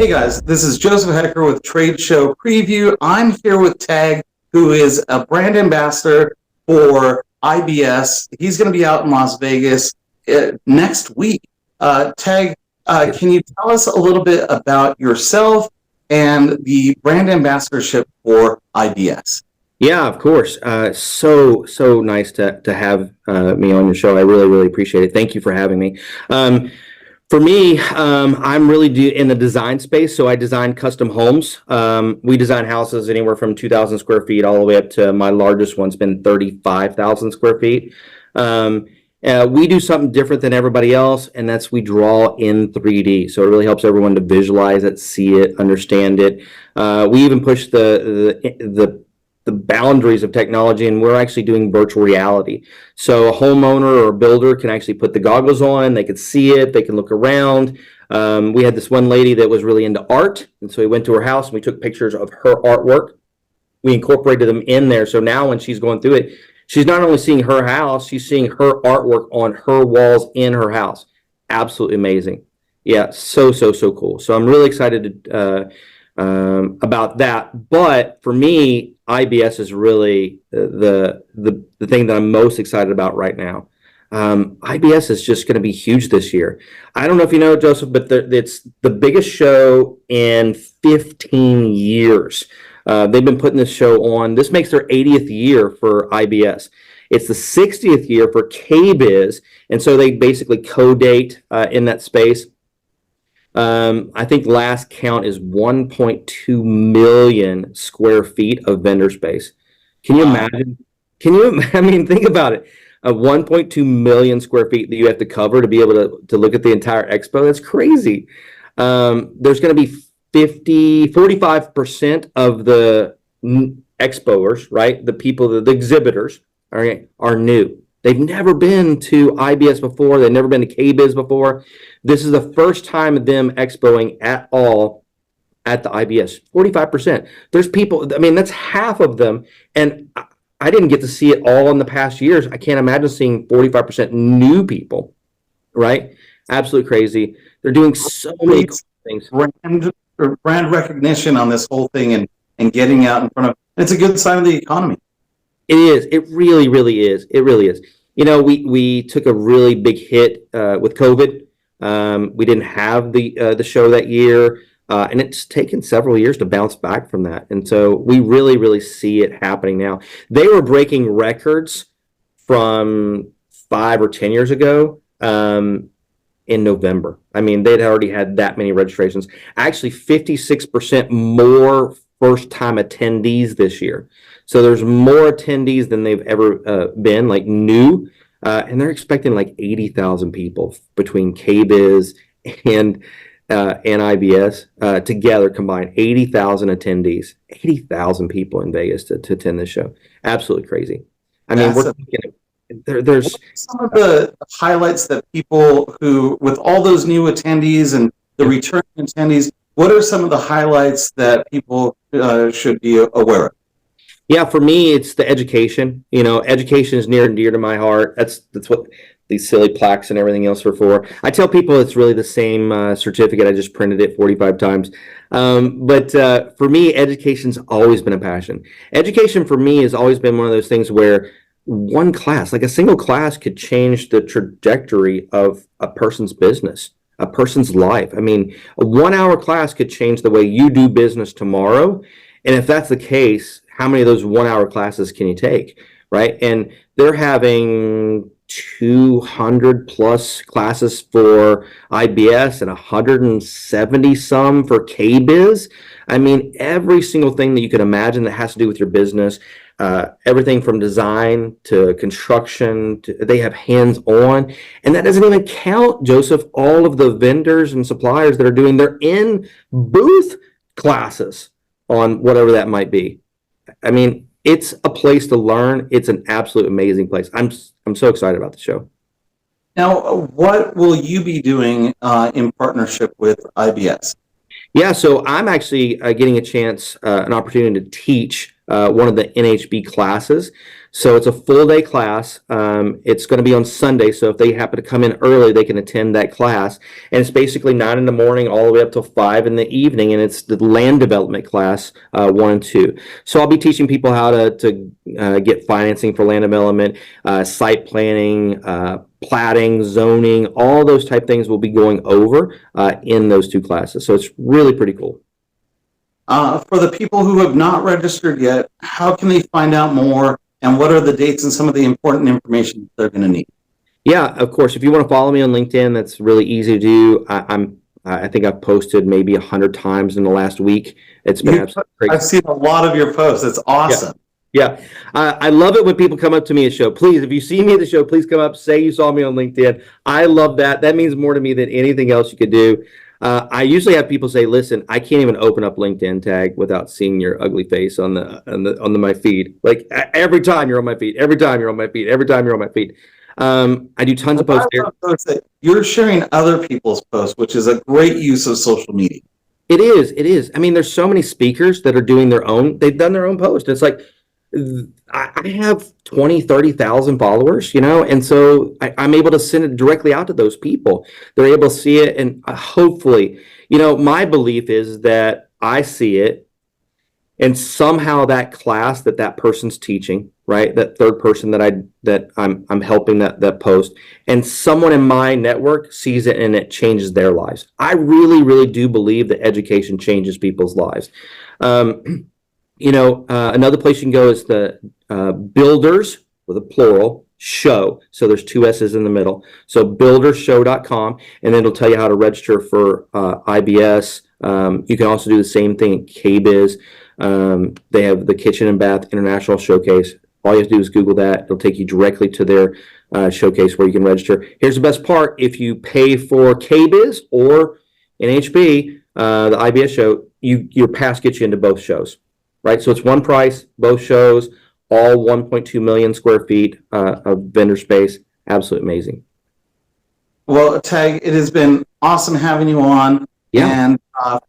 Hey guys, this is Joseph Hecker with Trade Show Preview. I'm here with Tag, who is a brand ambassador for IBS. He's going to be out in Las Vegas next week. Tag, can you tell us a little bit about yourself and the brand ambassadorship for IBS? Yeah, of course. So nice to have me on your show. I really appreciate it. Thank you for having me. For me, I'm really in the design space, so I design custom homes. We design houses anywhere from 2,000 square feet all the way up to my largest one's been 35,000 square feet. We do something different than everybody else, and that's we draw in 3D. So it really helps everyone to visualize it, see it, understand it. We even push the boundaries of technology, and we're actually doing virtual reality. So a homeowner or a builder can actually put the goggles on, they can see it, they can look around. We had this one lady that was really into art, and so we went to her house and we took pictures of her artwork. We incorporated them in there, so now when she's going through it, she's not only seeing her house, she's seeing her artwork on her walls in her house. Absolutely amazing. Yeah, so cool. So I'm really excited about that. But for me, IBS is really the thing that I'm most excited about right now. IBS is just going to be huge this year. I don't know if you know, Joseph, but it's the biggest show in 15 years. They've been putting this show on. This makes their 80th year for IBS. It's the 60th year for KBIS, and so they basically co-date in that space. I think last count is 1.2 million square feet of vendor space. Can you imagine? I mean, think about it. 1.2 million square feet that you have to cover to be able to look at the entire expo. That's crazy. There's going to be 45% of the expoers, right? The people, the exhibitors are new. They've never been to IBS before. They've never been to KBIS before. This is the first time of them expoing at all at the IBS. 45%. There's people, I mean, that's half of them. And I didn't get to see it all in the past years. I can't imagine seeing 45% new people, right? Absolutely crazy. They're doing so many cool things. Brand recognition on this whole thing and getting out in front of, it's a good sign of the economy. It is. It really is. It really is. You know, we took a really big hit with COVID. We didn't have the show that year, and it's taken several years to bounce back from that. And so we really see it happening now. They were breaking records from 5 or 10 years ago in November. I mean, they'd already had that many registrations. Actually, 56% more first-time attendees this year. So there's more attendees than they've ever been, like new, and they're expecting like 80,000 people between KBIS and IBS together combined. 80,000 attendees, 80,000 people in Vegas to attend this show. Absolutely crazy. I mean, we're thinking there's some of the highlights that people who, with all those new attendees and the returning attendees, what are some of the highlights that people should be aware of? Yeah, for me, it's the education. You know, education is near and dear to my heart. That's what these silly plaques and everything else are for. I tell people it's really the same certificate. I just printed it 45 times. But for me, education's always been a passion. Education for me has always been one of those things where one class, like a single class, could change the trajectory of a person's business, a person's life. I mean, a 1-hour class could change the way you do business tomorrow. And if that's the case, how many of those 1-hour classes can you take, right? And they're having 200 plus classes for IBS and 170 some for KBIS. I mean, every single thing that you could imagine that has to do with your business, everything from design to construction, they have hands-on. And that doesn't even count, Joseph, all of the vendors and suppliers that are doing their in-booth classes on whatever that might be. I mean, it's a place to learn. It's an absolute amazing place. I'm so excited about the show. Now, what will you be doing in partnership with IBS? Yeah, so I'm actually getting a chance, an opportunity to teach one of the NHB classes. So it's a full day class. It's going to be on Sunday. So if they happen to come in early, they can attend that class. And it's basically 9 in the morning all the way up till 5 in the evening. And it's the land development class 1 and 2. So I'll be teaching people how to get financing for land development, site planning, platting, zoning, all those type things we'll be going over in those 2 classes. So it's really pretty cool. For the people who have not registered yet, how can they find out more, and what are the dates and some of the important information they're going to need? Yeah, of course. If you want to follow me on LinkedIn, that's really easy to do. I think I've posted maybe 100 times in the last week. It's been absolutely crazy. I've seen a lot of your posts. It's awesome. Yeah. I love it when people come up to me at show. Please, if you see me at the show, please come up, say you saw me on LinkedIn. I love that. That means more to me than anything else you could do. I usually have people say, "Listen, I can't even open up LinkedIn Tag without seeing your ugly face on my feed. Like every time you're on my feed, every time you're on my feed, every time you're on my feed." I do tons of posts there. You're sharing other people's posts, which is a great use of social media. It is. It is. I mean, there's so many speakers that are doing their own. They've done their own post. It's like I have 20, 30,000 followers, and so I'm able to send it directly out to those people. They're able to see it, and hopefully, my belief is that I see it, and somehow that class that person's teaching, right, that third person that I'm helping that post, and someone in my network sees it and it changes their lives. I really, really do believe that education changes people's lives. Another place you can go is the Builders, with a plural, show. So there's 2 S's in the middle. So buildershow.com, and then it'll tell you how to register for IBS. You can also do the same thing at KBIS. They have the Kitchen and Bath International Showcase. All you have to do is Google that. It'll take you directly to their showcase where you can register. Here's the best part. If you pay for KBIS or NHB, the IBS show, your pass gets you into both shows. Right, so it's one price, both shows, all 1.2 million square feet of vendor space. Absolutely amazing. Well, Tag, it has been awesome having you on. Yeah. And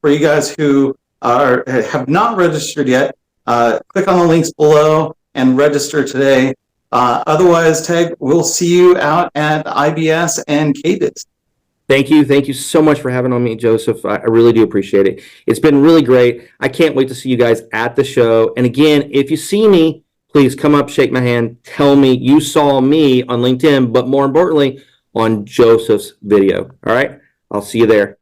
for you guys who have not registered yet, click on the links below and register today. Otherwise, Tag, we'll see you out at IBS and KBIS. Thank you. Thank you so much for having on me, Joseph. I really do appreciate it. It's been really great. I can't wait to see you guys at the show. And again, if you see me, please come up, shake my hand, tell me you saw me on LinkedIn, but more importantly, on Joseph's video. All right? I'll see you there.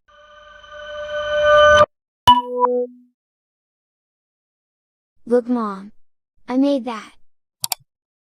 Look, Mom. I made that.